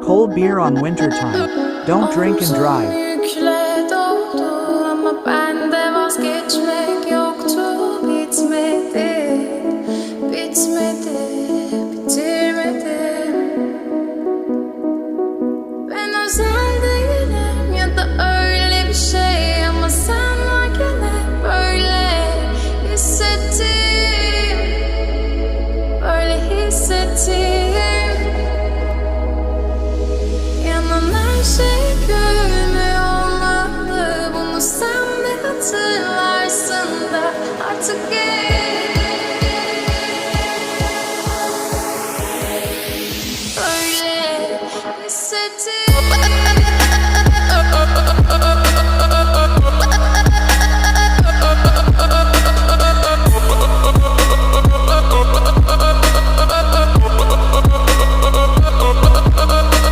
Cold beer on winter time. Don't drink and drive. Yükle doldu ama bende vazgeçmek yoktu. Bitmedi, bitmedi, bitirmedim. Ben özel değilim ya da öyle bir şey, ama sen varken hep böyle hissettim, böyle hissettim. Yanan her şey görünmüyor olmalı. Bunu sen de hatırlarsın da artık böyle hissettim.